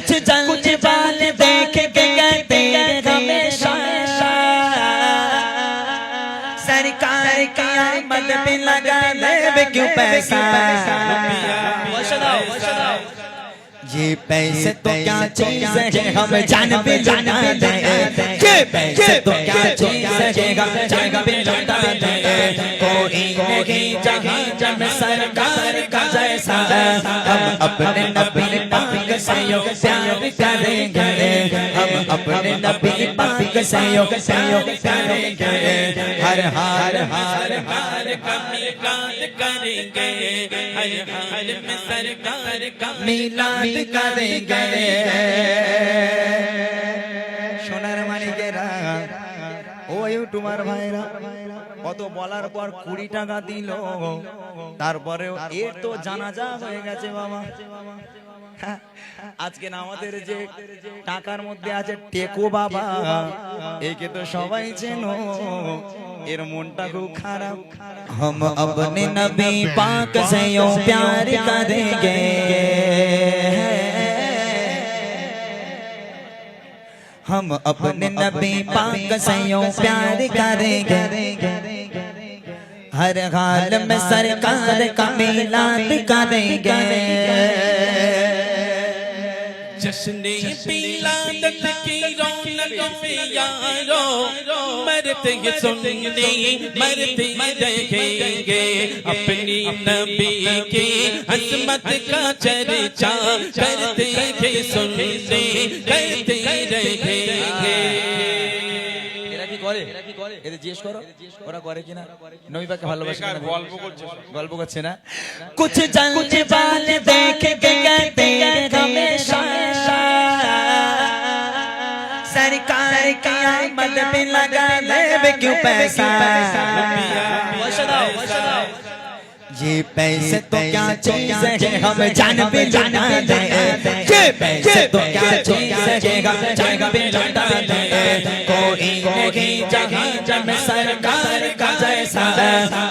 कुछ जलने वाले देख के कहते हैं हमेशा सरकार की आमद पे लगा दे क्यों पैसा। ये पैसे तो क्या चीज है हम जान पे लुटा दें, ये पैसे तो क्या चीज है हम जान पे लुटा दें। कोई नहीं जहाँ जब सरकार का जैसा हम अपने नबी पाक से योग प्यार करेंगे, हम अपने नबी पाक से योग करेंगे। हर हार हार हार का मिलाद करेंगे, हर हार में सरकार का मिलाद करेंगे। সোনার মানিকেরা ও ইউটিউবার ভাইরা কত বলার পর 20 টাকা দিল, তারপরেও এর তো জানাজা হয়ে গেছে বাবা। আজকে না আমাদের যে টাকার মধ্যে আছে টেকো বাবা, একে তো সবাই চেনো, এর মনটা খুব খারাপ। हम अपने नबी पाक से यूं प्यार करेंगे, हम अपने नबी पाक से यूं प्यार करेंगे। हर हाल में सरकार का मिलाद करेंगे। जश्ने मिलादत की रौनक में यारो मरते ही सुनने मरते ही देखेंगे। अपनी नबी की अज़मत का चर्चा करते ही सुनने करते रहेंगे। জিজ্ঞেস করো ওরা করে কিনা, নবী পাককে ভালোবাসে কিনা। গল্প করছে না। कुछ जलने वाले देख के कहते हैं हमेशा सरकार की आमद पे लगा दे क्यों पैसा। ये पैसे तो क्या चीज है हम जान पे लुटा दें, ये पैसे तो क्या चीज है हम जान पे लुटा दें। कोई नहीं जहाँ जब सरकार का जैसा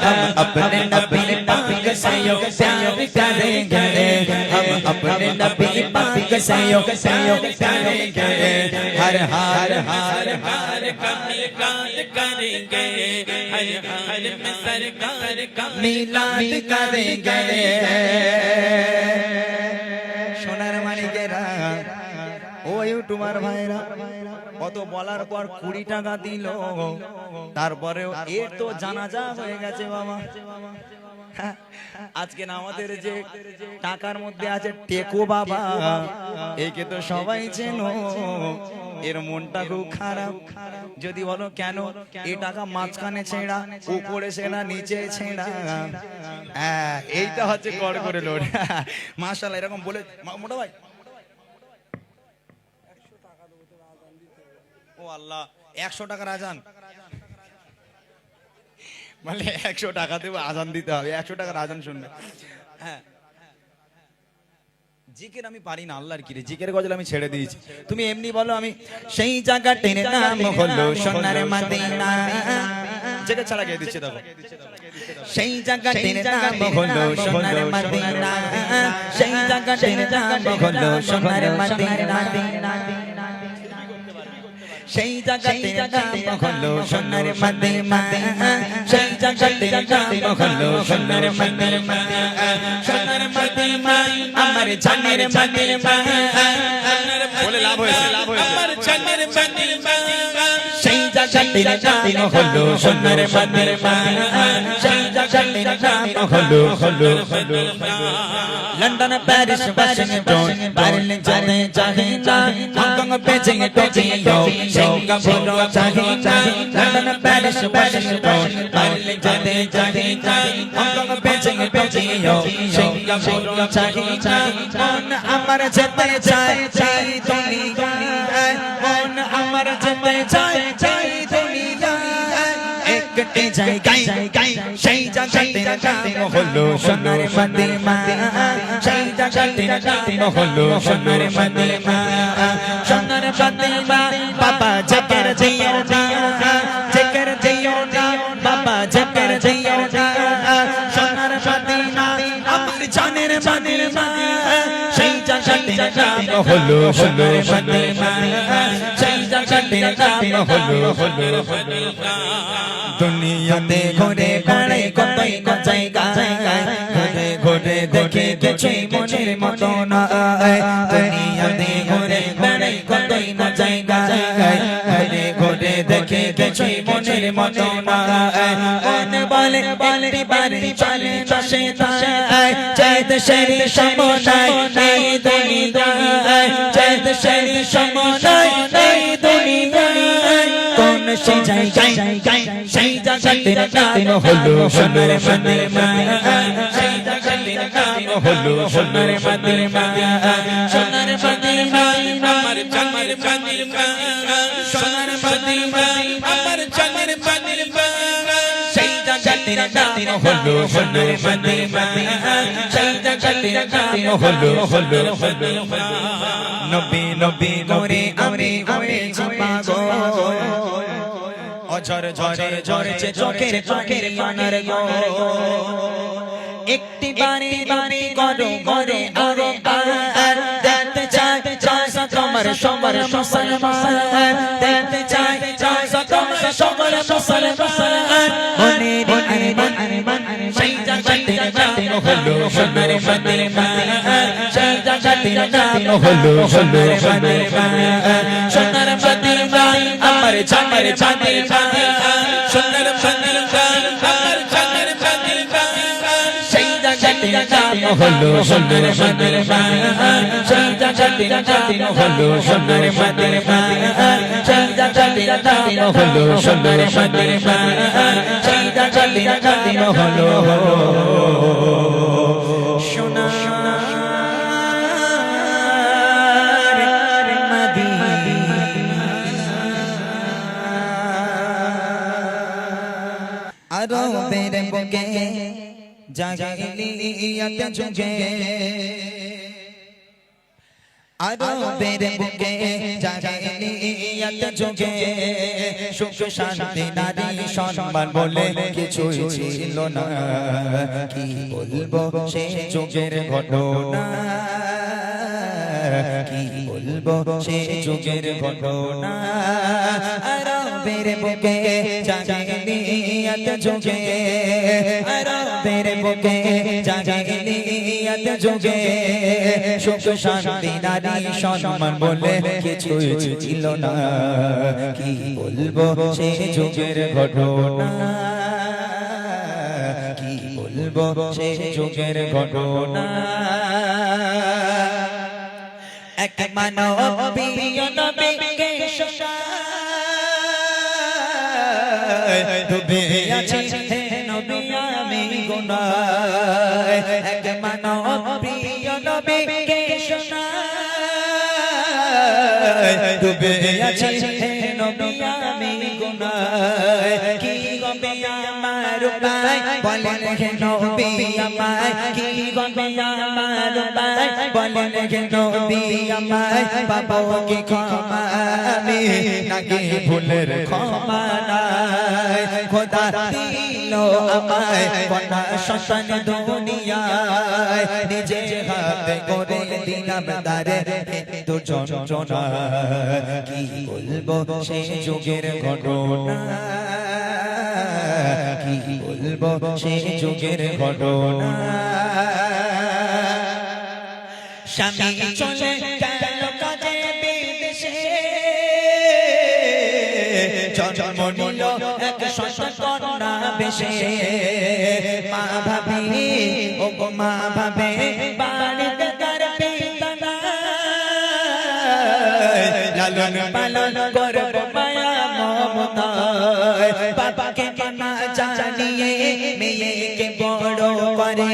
हम अपने नबी पाक से योग प्यार करेंगे, हम अपने नबी पाक से योग करेंगे। हर हार हार हार का मिलाद करेंगे, हर हाल में सरकार का मिलाद करेंगे। সোনার মানিকেরা ও ইউটিউবার ভাইরা কত বলার পর 20 টাকা দিল, তারপরেও এর তো জানাজা হয়ে গেছে বাবা। আজকে না আমাদের যে টাকার মধ্যে আছে টেকো বাবা, একে তো সবাই চেনো, এর মনটা খুব খারাপ। যদি বলো কেন, এই টাকা মাঝখানে ছেঁড়া, উপরে ছেঁড়া, নিচে ছেঁড়া, এইটা হচ্ছে কর করে লোড। মাশাআল্লাহ এরকম বলে মোটা ভাই ও আল্লাহ 100 টাকার আজান, মানে 100 টাকা দেবো আজান দিতে হবে, 100 টাকার আজান শুনবে। হ্যাঁ জিকির আমি পারি না, আল্লাহর কি রে, জিকির গজল আমি ছেড়ে দিয়েছি। তুমি এমনি বলো আমি সেই জায়গাটির নাম হলো সোনার মদিনা, জেগে ছাড়া গিয়ে দিচ্ছে দেখো। সেই জায়গাটির নাম হলো সোনার মদিনা, সেই জায়গাটির নাম হলো সোনার মদিনা, সেই জায়গাটির নাম হলো সোনার মদিনা, সেই জায়গাটির নাম হলো সোনার মদিনা। সোনার মদিনা আমার জানের মদিনা, বলে লাভ হয়েছে আমার জানের মদিনা। সেই জায়গাটির নাম হলো সোনার মদিনা, সেই জায়গাটির নাম হলো লন্ডন, প্যারিস, ওয়াশিংটন, বার্লিন, জানে চাহিদা, হংকং, বেজিং, টোকিও, সিঙ্গাপুর চাহিদা। লন্ডন, প্যারিস, ওয়াশিংটন, বার্লিন, জানে চাহিদা, হংকং, বেজিং, টোকিও, সিঙ্গাপুর চাহিদা। মন আমার যেতে চায় চাই দুনিয়ায়, মন আমার যেতে চায় চাই দুনিয়ায়। একটি জায়গায় সেই জায়গাটির নাম হলো সোনার মদিনা, সেই জায়গাটির নাম হলো সোনার মদিনা। সোনার মদিনা বাবা জিকির দিও না, জিকির দিও না বাবা, জিকির দিও না। সোনার মদিনা আমার জানের মদিনা, সেই জায়গাটির জাতির নাম হলো সোনার মদিনা সেই জাতির নাম হলো মদিনা দুনিয়াতে ঘুরে বেড়াই কতই জায়গায় ঘুরে ঘুরে দেখে কিছুই মনের মতো না দুনিয়াতে ঘুরে বেড়াই কতই জায়গায় ঘুরে ঘুরে দেখে কিছুই মনের মতো না মন বলে বাড়ি বাড়ি চলে দশে তাই চাঁদ শেরি সমনাই এই দুনিয়ায় চাঁদ শেরি সমনাই এই দুনিয়ায় কোন সেই জায়গায় সেই জাতির নাম হলো সোনার মদিনা সেই জাতির নাম হলো সোনার মদিনা সোনার মদিনা আমার জানের মদিনা সোনার মদিনা আমার জানের মদিনা সেই জাতির নাম হলো সোনার মদিনা সেই জাতির নাম হলো মদিনা নবী নবী করে আমি পাগল অঝর ঝরে ঝরেছে চোখের চোখের মানার গো একটি বারে বারে করো করে আরো আর দেখতে চাই তোমার সবার মুসলমান দেখতে চাই তোমার সবার মুসলমান মনে আরমান সেই জাতির নাম হলো সোনার মদিনা সেই জাতির নাম হলো সোনার মদিনা সোনার মদিনা আমার জানের মদিনা সোনার মদিনা আমার জানের মদিনা সেই জাতির নাম হলো সোনার মদিনা সেই জাতির নাম হলো সোনার মদিনা সেই জাতির নাম হলো সোনার মদিনা সেই জাতির নাম হলো সোনার আরবের বুকে জাহিলিয়াত যুগে আরবের বুকে জাহিলিয়াত যুগে সুখ শান্তি নারী সম্মান বলে কিছু ছিল না কি বলবো সে যুগের ঘটনা কি বলবো সে যুগের ঘটনা আরবের বুকে জাহিলিয়াত যুগে আরবের বুকে জাহিলিয়াত যুগে সুখ শান্তি নারী সম্মান বলে কিছু ছিল না কি বলবো সে যুগের ঘটনা কি বলবো সে যুগের ঘটনা এক মানবীয় নবীকে শোনায় ডুবে আছি হে নবী আমি গুনায় এক মানবীয় নবীকে শোনায় ডুবে আছি হে নবী আমি গুনায় কি গবে আমার পায় বলেন হে নবী আমায় কি গবে আমার পায় বলেন হে নবী আমায় পাবো কি ক্ষমা আমি নাকি ভুলের ক্ষমা নাই খোদা দিল আমায় কন্যা সন্তান দুনিয়ায় নিজে হাতে করে দিলাম তারে তো যন্ত্রণা কি বলবো সেই যুগের ঘটনা কি বলবো সেই যুগের ঘটনা স্বামী চলে গেল কাজে বিদেশে জন্ম নিল এক সন্তান কন্যা বেশে মা ভাবি ও মা ভাবে বাড়িতে তার পিতা লালন পালন করব মায়া মমতায় বাবাকে মানা জানিয়ে মেয়েকে বড় করে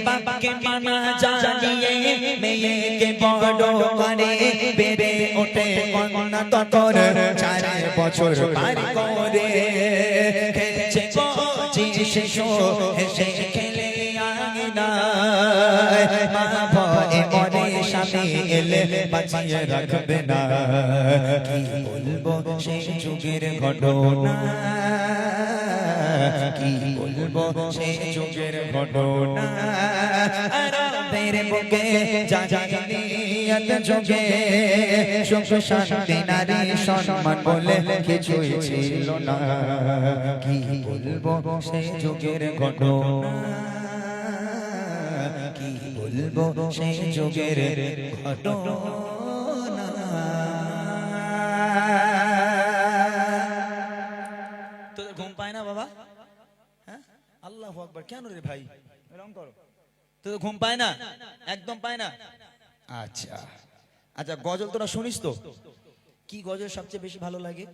বাবাকে মানা জানিয়ে মেয়েকে বড় করে বেড়ে ওঠে কন্যা তখন 4 বছর পার করে খেলছে কচি শিশু হেসে খেলে আঙিনায় মা ভয়ে মরে স্বামী এলে বাঁচিয়ে রাখবে না কি বলবো সেই যুগের ঘটনা কি বলবো সেই যুগের ঘটনা আরবের বুকে জাহিলিয়াত শরীয়ত যুগে সুখ শান্তি নারী সম্মান বলে কিছুই ছিল না কি বলবো সেই যুগের ঘটনা কি বলবো সেই যুগের ঘটনা তোদের ঘুম পায় না বাবা হ্যাঁ আল্লাহু আকবার কেন রে ভাই এরকম করো তোদের ঘুম পায় না একদম পায় না আচ্ছা আচ্ছা গজল তোরা শুনিস তো কি গজল সবচেয়ে বেশি ভালো লাগে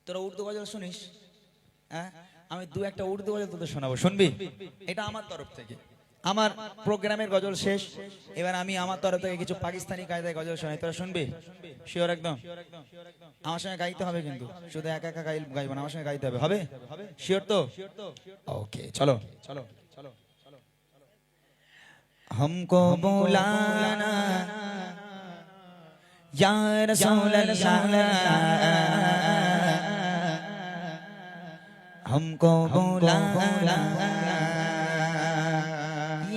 তোরা উর্দু গজল শুনিস হ্যাঁ আমি দু একটা উর্দু গজল তোদের শোনাবো শুনবি এটা আমার তরফ থেকে আমার প্রোগ্রামের গজল শেষ এবার আমি আমার তরফ থেকে কিছু পাকিস্তানি কায়দায় গজল শোনাই তোরা শুনবি শিওর একদম আমার সঙ্গে গাইতে হবে কিন্তু শুধু একা একা গাইবো না আমার সঙ্গে গাইতে হবে হবে শিওর তো ওকে চলো চলো চলো हमको बुलाना या रसूल अल्लाह हमको बुलाना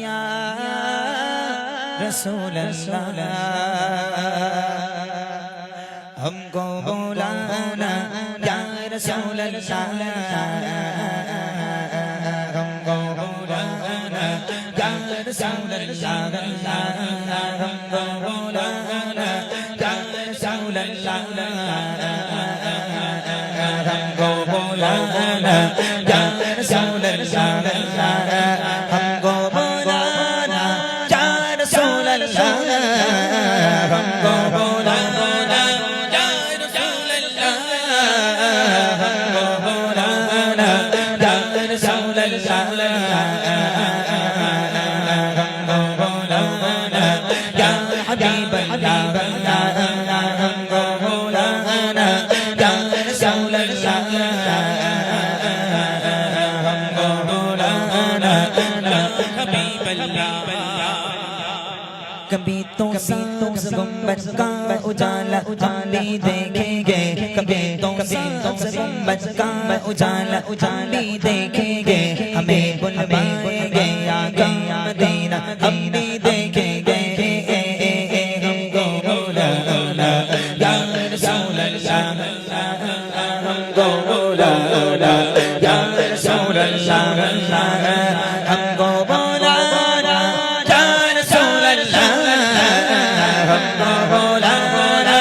या रसूल अल्लाह हमको बुलाना या रसूल अल्लाह हमको बुलाना या रसूल अल्लाह हमको बुलाना या रसूल अल्लाह हमको बुलाना या रसूल अल्लाह हमको बुलाना या रसूल अल्लाह हमको बुलाना या रसूल अल्लाह हमको बुलाना या रसूल अल्लाह हमको बुलाना या हबीब अल्लाह हमको बुलाना या रसूल अल्लाह हमको बुलाना या हबीब अल्लाह कभी तो सांस गुंबद का उजाला उजाली देखेंगे कभी तो सांस गुंबद का उजाला उजाली देखेंगे हमें बुलवाएंगे आका मदीना हम भी देखेंगे हमको बुलाना या रसूल अल्लाह हमको बुलाना या रसूल अल्लाह हमको बुलाना या रसूल अल्लाह हमको बुलाना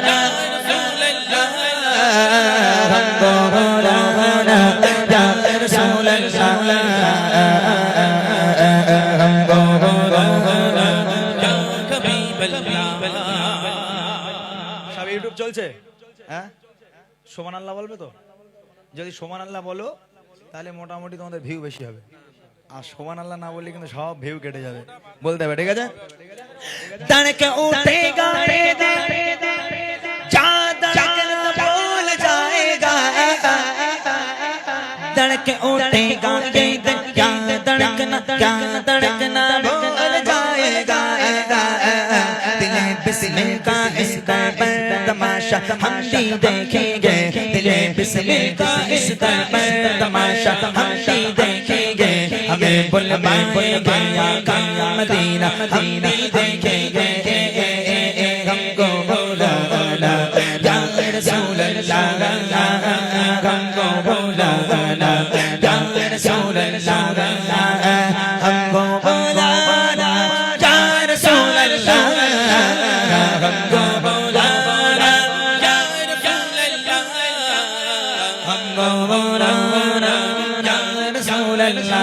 या रसूल अल्लाह हमको बुलाना या रसूल अल्लाह हमको बुलाना या हबीब अल्लाह সব ইউটিউব চলছে হ্যাঁ সুবহানাল্লাহ বলবে তো যদি সুবহানাল্লাহ বলো তাহলে মোটামুটি তোমাদের ভিউ বেশি হবে আর সুবহানাল্লাহ না বললে কিন্তু সব ভিউ কেটে যাবে বলতে হবে ঠিক আছে तड़के उठेगा भूल जाएगा तड़के उठेगा क्या तड़कना भूल जाएगा दिले बिस्मिल का इसका पर तमाशा हम भी देखेंगे दिले बिस्मिल का इसका पर तमाशा हम भी देखेंगे हमें बुलवाएंगे आका मदीना हम भी देखेंगे हमको बुलाना या रसूल अल्लाह हमको बुलाना या रसूल अल्लाह हमको बुलाना या रसूल अल्लाह हमको बुलाना या रसूल अल्लाह हमको बुलाना या रसूल अल्लाह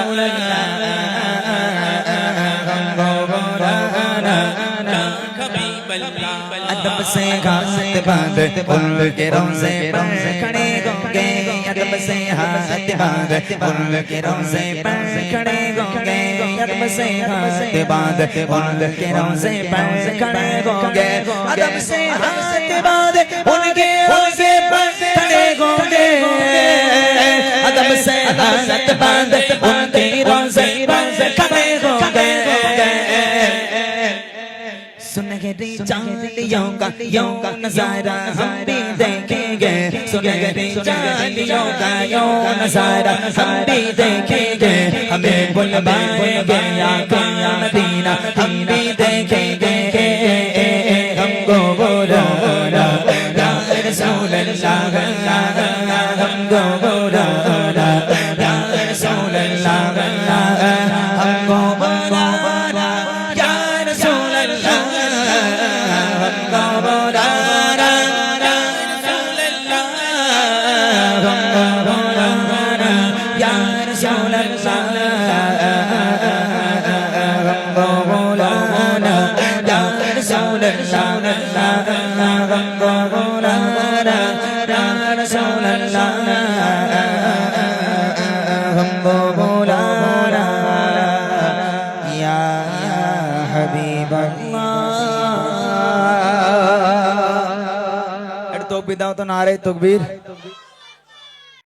अदब से हाथ बांध उनके रोज़े पर खड़े होंगे अदब से हाथ बांध उनके रोज़े पर खड़े होंगे अदब से हाथ बांध उनके रोज़े पर खड़े होंगे अदब से हाथ बांध उनके रोज़े पर खड़े होंगे अदब से हाथ बांध उनके रोज़े पर खड़े होंगे सुनहरी चांदियों का नजारा हम भी देखेंगे सुनहरी चांदियों का नजारा हम भी देखेंगे हमें बुलवाएंगे आका मदीना हम भी देखेंगे बोला या रसूल अल्लाह हमको बोला या रसूल अल्लाह हमको बोला या रसूल अल्लाह हमको बोला या रसूल तकबीर दाओ तो नारे तकबीर